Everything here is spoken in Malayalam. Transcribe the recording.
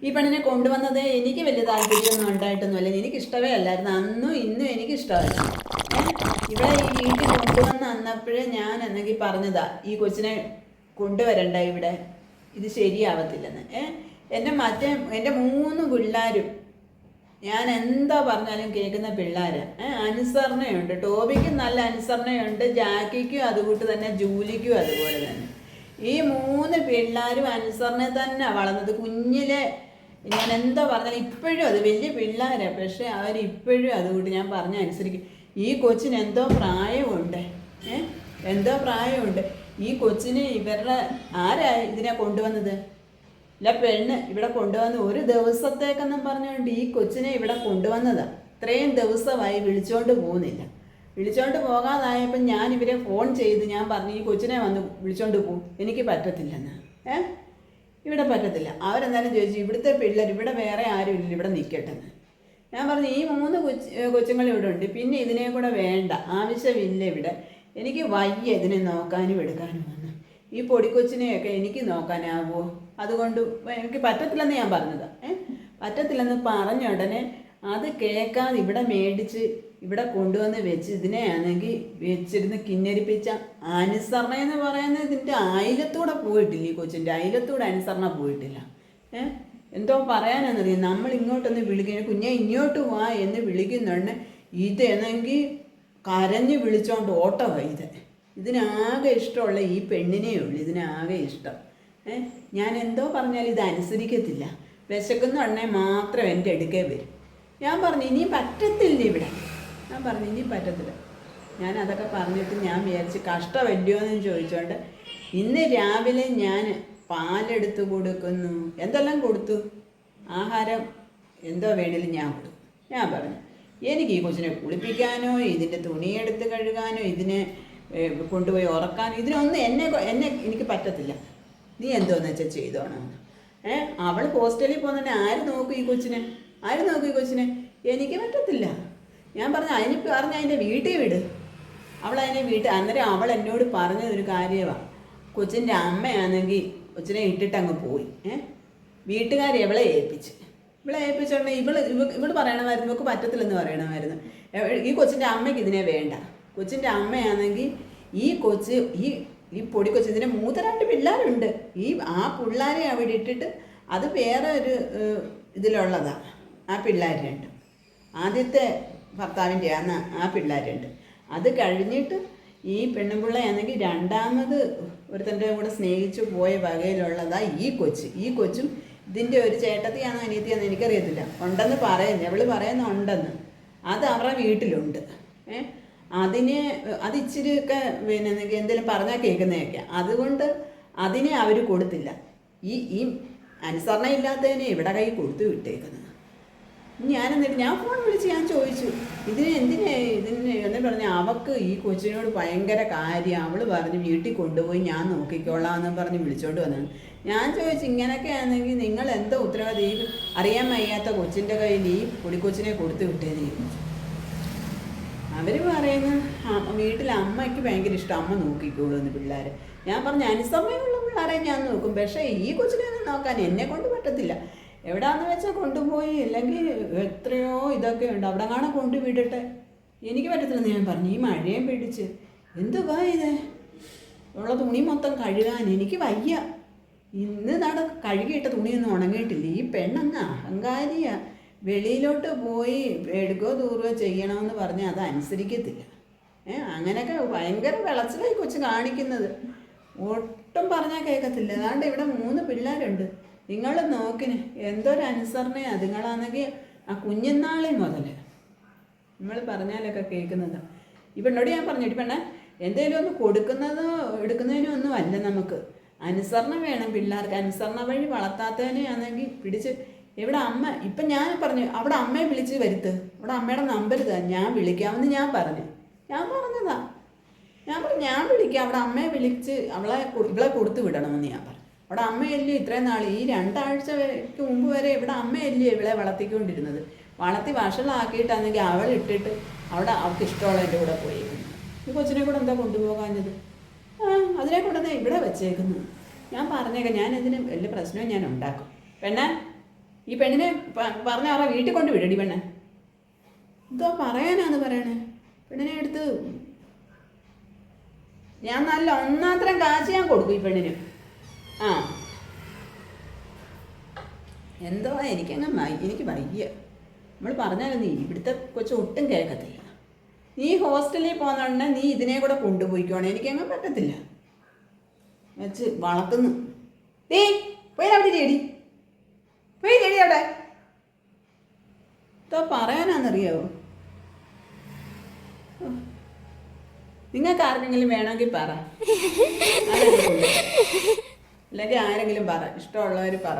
ഈ പെണ്ണിനെ കൊണ്ടുവന്നത് എനിക്ക് വലിയ താല്പര്യമൊന്നും ഉണ്ടായിട്ടൊന്നുമല്ല, എനിക്ക് ഇഷ്ടമേ അല്ലായിരുന്നു, അന്നും ഇന്നും എനിക്ക് ഇഷ്ടമല്ല. ഇവിടെ ഈ വീട്ടിൽ കൊണ്ടുവന്ന് അന്നപ്പോഴേ ഞാൻ എന്നെങ്കിൽ പറഞ്ഞതാ ഈ കൊച്ചിനെ കൊണ്ടുവരണ്ട ഇവിടെ, ഇത് ശരിയാവത്തില്ലെന്ന്. എൻ്റെ 3 പിള്ളേരും ഞാൻ എന്താ പറഞ്ഞാലും കേൾക്കുന്ന പിള്ളേര്. അനുസരണയുണ്ട്, ടോബിക്കും നല്ല അനുസരണയുണ്ട്, ജാക്കിക്കും അതുകൂട്ട് തന്നെ, ജൂലിക്കും അതുപോലെ തന്നെ. ഈ 3 പിള്ളേരും അനുസരണ തന്നെ വളർന്നത്. കുഞ്ഞിലെ ഞാൻ എന്താ പറഞ്ഞാൽ ഇപ്പോഴും അത് വലിയ പിള്ളേരാണ്, പക്ഷെ അവരിപ്പോഴും അതുകൊണ്ട് ഞാൻ പറഞ്ഞ അനുസരിക്കും. ഈ കൊച്ചിന് എന്തോ പ്രായമുണ്ട്, എന്തോ പ്രായമുണ്ട്. ഈ കൊച്ചിന് ഇവരുടെ ആരാ ഇതിനെ കൊണ്ടുവന്നത്? ഇല്ല, പെണ്ണ് ഇവിടെ കൊണ്ടുവന്ന് ഒരു ദിവസത്തേക്കെന്നും പറഞ്ഞുകൊണ്ട് ഈ കൊച്ചിനെ ഇവിടെ കൊണ്ടുവന്നതാ. ഇത്രയും ദിവസമായി വിളിച്ചോണ്ട് പോകുന്നില്ല. വിളിച്ചോണ്ട് പോകാതായപ്പോൾ ഞാൻ ഇവരെ ഫോൺ ചെയ്ത് ഞാൻ പറഞ്ഞു ഈ കൊച്ചിനെ വന്ന് വിളിച്ചോണ്ട് പോകും, എനിക്ക് പറ്റത്തില്ലെന്ന്. ഇവിടെ പറ്റത്തില്ല. അവരെന്തായാലും ചോദിച്ചു ഇവിടുത്തെ പിള്ളേർ ഇവിടെ വേറെ ആരും ഇല്ല, ഇവിടെ നിൽക്കട്ടെന്ന്. ഞാൻ പറഞ്ഞു ഈ 3 കൊച്ചുങ്ങൾ ഇവിടെ ഉണ്ട്, പിന്നെ ഇതിനെ കൂടെ വേണ്ട, ആവശ്യമില്ല ഇവിടെ. എനിക്ക് വയ്യ ഇതിനെ നോക്കാനും എടുക്കാനും വന്ന്. ഈ പൊടിക്കൊച്ചിനെയൊക്കെ എനിക്ക് നോക്കാനാവുമോ? അതുകൊണ്ട് എനിക്ക് പറ്റത്തില്ലെന്ന് ഞാൻ പറഞ്ഞത്. പറ്റത്തില്ലെന്ന് പറഞ്ഞ ഉടനെ അത് കേൾക്കാതെ ഇവിടെ മേടിച്ച് ഇവിടെ കൊണ്ടുവന്ന് വെച്ച് ഇതിനെയാണെങ്കിൽ വെച്ചിരുന്ന് കിന്നരിപ്പിച്ച അനുസരണ എന്ന് പറയുന്നത് ഇതിൻ്റെ അയലത്തൂടെ പോയിട്ടില്ല. ഈ കൊച്ചിൻ്റെ അയലത്തൂടെ അനുസരണ പോയിട്ടില്ല. എന്തോ പറയാനെന്നറിയാം. നമ്മൾ ഇങ്ങോട്ടൊന്ന് വിളിക്കുന്ന കുഞ്ഞെ ഇങ്ങോട്ട് വാ എന്ന് വിളിക്കുന്നുണ്ട്. ഇതെന്നെങ്കിൽ കരഞ്ഞ് വിളിച്ചോണ്ട് ഓട്ടമാണ് ഇത്. ഇതിനാകെ ഇഷ്ടമുള്ള ഈ പെണ്ണിനേ ഉള്ളൂ, ഇതിനാകെ ഇഷ്ടം. ഞാൻ എന്തോ പറഞ്ഞാൽ ഇത് അനുസരിക്കത്തില്ല. വിശക്കുന്ന ഉടനെ മാത്രം എൻ്റെ അടുക്കേ വരും. ഞാൻ പറഞ്ഞു ഇനി പറ്റത്തില്ല ഇവിടെ, ഞാൻ പറഞ്ഞു ഇനി പറ്റത്തില്ല. ഞാൻ അതൊക്കെ പറഞ്ഞിട്ട് ഞാൻ വിചാരിച്ച് കഷ്ടമല്ലയോ എന്ന് ചോദിച്ചോണ്ട് ഇന്ന് രാവിലെ ഞാൻ പാലെടുത്ത് കൊടുക്കുന്നു, എന്തെല്ലാം കൊടുത്തു, ആഹാരം എന്തോ വേണേലും ഞാൻ കൊടുത്തു. ഞാൻ പറഞ്ഞു എനിക്ക് ഈ കൊച്ചിനെ കുളിപ്പിക്കാനോ ഇതിൻ്റെ തുണിയെടുത്ത് കഴുകാനോ ഇതിനെ കൊണ്ടുപോയി ഉറക്കാനോ ഇതിനൊന്നും എനിക്ക് പറ്റത്തില്ല. നീ എന്തോന്ന് വെച്ചാൽ ചെയ്തോണം. അവൾ ഹോസ്റ്റലിൽ പോകുന്നുണ്ടെ ആര് നോക്കും ഈ കൊച്ചിനെ? ആര് നോക്കും ഈ കൊച്ചിനെ? എനിക്ക് പറ്റത്തില്ല. ഞാൻ പറഞ്ഞു അതിന് പറഞ്ഞ് അതിൻ്റെ വീട്ടിൽ വിട്. അവളതിനെ അന്നേരം അവൾ എന്നോട് പറഞ്ഞതൊരു കാര്യമാണ്. കൊച്ചിൻ്റെ അമ്മയാണെങ്കിൽ കൊച്ചിനെ ഇട്ടിട്ട് അങ്ങ് പോയി. വീട്ടുകാരെ ഇവളെ ഏൽപ്പിച്ചോണ്ടേ ഇവള് പറയണമായിരുന്നു ഇവൾക്ക് പറ്റത്തില്ലെന്ന് പറയണമായിരുന്നു. ഈ കൊച്ചിൻ്റെ അമ്മയ്ക്ക് ഇതിനെ വേണ്ട. കൊച്ചിൻ്റെ അമ്മയാണെങ്കിൽ ഈ കൊച്ച് ഈ പൊടിക്കൊച്ച് ഇതിന് 2 പിള്ളേരുണ്ട്. ആ പിള്ളേരെ അവിടെ ഇട്ടിട്ട് അത് വേറെ ഒരു ഇതിലുള്ളതാണ്. ആ പിള്ളേർ 2 ആദ്യത്തെ ഭർത്താവിൻ്റെ ആണ് ആ പിള്ളേരുണ്ട്. അത് കഴിഞ്ഞിട്ട് ഈ പെണ്ണുപിള്ളയാണെങ്കിൽ രണ്ടാമത് ഒരുത്തൻ്റെ കൂടെ സ്നേഹിച്ചു പോയ വകയിലുള്ളതാണ് ഈ കൊച്ചും ഇതിൻ്റെ ഒരു ചേട്ടത്തിയാണോ അനിയത്തിയാണോ എനിക്കറിയത്തില്ല, ഉണ്ടെന്ന് പറയുന്നു. അവൾ പറയുന്ന ഉണ്ടെന്ന്. അത് അവരുടെ വീട്ടിലുണ്ട്. അത് ഇച്ചിരിയൊക്കെ പിന്നെ എന്തെങ്കിലും പറഞ്ഞാൽ കേൾക്കുന്നതൊക്കെ, അതുകൊണ്ട് അതിനെ അവർ കൊടുത്തില്ല. ഈ അനുസരണ ഇല്ലാത്തതിനെ ഇവിടെ കൈ കൊടുത്തു വിട്ടേക്കുന്നത്. ഞാൻ ഫോൺ വിളിച്ച് ഞാൻ ചോദിച്ചു ഇതിന് എന്ന് പറഞ്ഞാൽ അവൾക്ക് ഈ കൊച്ചിനോട് ഭയങ്കര കാര്യം. അവൾ പറഞ്ഞ് വീട്ടിൽ കൊണ്ടുപോയി ഞാൻ നോക്കിക്കോളാം എന്ന് പറഞ്ഞ് വിളിച്ചോണ്ട് വന്നതാണ്. ഞാൻ ചോദിച്ചു ഇങ്ങനെയൊക്കെ ആണെങ്കിൽ നിങ്ങൾ എന്തോ ഉത്തരവാദി അറിയാൻ വയ്യാത്ത കൊച്ചിൻ്റെ കയ്യിൽ ഈ പൊടിക്കൊച്ചിനെ കൊടുത്തു വിട്ടേന്ന് ചോദിച്ചു. അവർ പറയുന്നു വീട്ടിൽ അമ്മയ്ക്ക് ഭയങ്കര ഇഷ്ടം, അമ്മ നോക്കിക്കോളൂ എന്ന് പിള്ളേരെ. ഞാൻ പറഞ്ഞു അനുസമയമുള്ള പിള്ളേരെ ഞാൻ നോക്കും, പക്ഷേ ഈ കൊച്ചിനെ ഒന്നും നോക്കാൻ എന്നെ കൊണ്ട് പറ്റത്തില്ല. എവിടാന്ന് വെച്ചാൽ കൊണ്ടുപോയി, അല്ലെങ്കിൽ എത്രയോ ഇതൊക്കെ ഉണ്ട്, അവിടെ കാണാൻ കൊണ്ടുവിടട്ടെ, എനിക്ക് പറ്റത്തില്ലെന്ന് ഞാൻ പറഞ്ഞു. ഈ മഴയും പിടിച്ച് എന്തുവാ ഇത് ഉള്ള തുണി മൊത്തം കഴുകാൻ എനിക്ക് വയ്യ. ഇന്ന് കഴുകിയിട്ട തുണിയൊന്നും ഉണങ്ങിയിട്ടില്ല. ഈ പെണ്ണങ്ങ് അഹങ്കാരിയാ. വെളിയിലോട്ട് പോയി എടുക്കോ ദൂരോ ചെയ്യണമെന്ന് പറഞ്ഞാൽ അത് അനുസരിക്കത്തില്ല. അങ്ങനെയൊക്കെ ഭയങ്കര വിളച്ചിലായി കൊച്ച് കാണിക്കുന്നത്. ഒട്ടും പറഞ്ഞാൽ കേൾക്കത്തില്ല. അതാണ്ട് ഇവിടെ 3 പിള്ളേരുണ്ട്. നിങ്ങൾ നോക്കിന് എന്തൊരു അനുസരണയാണ്. നിങ്ങളാണെങ്കിൽ ആ കുഞ്ഞുനാളിൽ മുതൽ നമ്മൾ പറഞ്ഞാലൊക്കെ കേൾക്കുന്നതാണ്. ഈ പെണ്ണോട് ഞാൻ പറഞ്ഞു പെണ്ണെ എന്തെങ്കിലും ഒന്ന് കൊടുക്കുന്നതോ എടുക്കുന്നതിനോ ഒന്നും അല്ല, നമുക്ക് അനുസരണ വേണം പിള്ളേർക്ക്. അനുസരണ വഴി വളർത്താത്തതിനെയാണെങ്കിൽ പിടിച്ച് ഇവിടെ അമ്മ ഇപ്പം ഞാൻ പറഞ്ഞു അവിടെ അമ്മയെ വിളിച്ച് വരുത്ത്, അവിടെ അമ്മയുടെ നമ്പർ താ, ഞാൻ വിളിക്കാമെന്ന് ഞാൻ പറഞ്ഞതാ. ഞാൻ വിളിക്കാം, അവിടെ അമ്മയെ വിളിച്ച് ഇവളെ കൊടുത്തു വിടണമെന്ന് ഞാൻ പറഞ്ഞു. അവിടെ അമ്മയല്ലേ ഇത്രയും നാൾ ഈ 2 ആഴ്ചക്ക് മുമ്പ് വരെ ഇവിടെ അമ്മയല്ലേ ഇവളെ വളർത്തിക്കൊണ്ടിരുന്നത്. വളർത്തി വഷളാക്കിയിട്ടാണെങ്കിൽ അവൾ ഇട്ടിട്ട് അവിടെ അവൾക്ക് ഇഷ്ടമുള്ള എൻ്റെ കൂടെ പോയേക്കുന്നു. ഈ കൊച്ചിനെ കൂടെ എന്താ കൊണ്ടുപോകാഞ്ഞത്? അതിനെ കൊണ്ടുവന്ന് ഇവിടെ വെച്ചേക്കുന്നു. ഞാൻ പറഞ്ഞേക്കാം, ഞാൻ ഇതിന് വലിയ പ്രശ്നവും ഞാൻ ഉണ്ടാക്കും. പെണ്ണേ ഈ പെണ്ണിനെ പറഞ്ഞ അവരുടെ വീട്ടിൽ കൊണ്ട് വിടടി പെണ്ണെ. എന്തോ പറയാനാന്ന് പറയണേ. പെണ്ണിനെ എടുത്ത് ഞാൻ നല്ല ഒന്നാന്തരം കാശ് ഞാൻ കൊടുക്കും ഈ പെണ്ണിന്. ആ എന്തോ എനിക്ക് വയ്യ. നമ്മൾ പറഞ്ഞാലും നീ ഇവിടുത്തെ കൊച്ചു ഒട്ടും കേൾക്കത്തില്ല. നീ ഹോസ്റ്റലിൽ പോകുന്നുണ്ടെ നീ ഇതിനെ കൂടെ കൊണ്ടുപോയിക്കോണേ. എനിക്കങ്ങ് പറ്റത്തില്ല. വെച്ച് വളർത്തുന്നു. പോയി അവിടെ ചേടി, പോയി ചേടി അവിടെ. എന്തോ പറയാനാന്നറിയാവോ? നിങ്ങൾക്ക് ആർക്കെങ്കിലും വേണമെങ്കിൽ പറ, അല്ലെങ്കിൽ ആരെങ്കിലും പറ, ഇഷ്ടമുള്ളവർ പറ.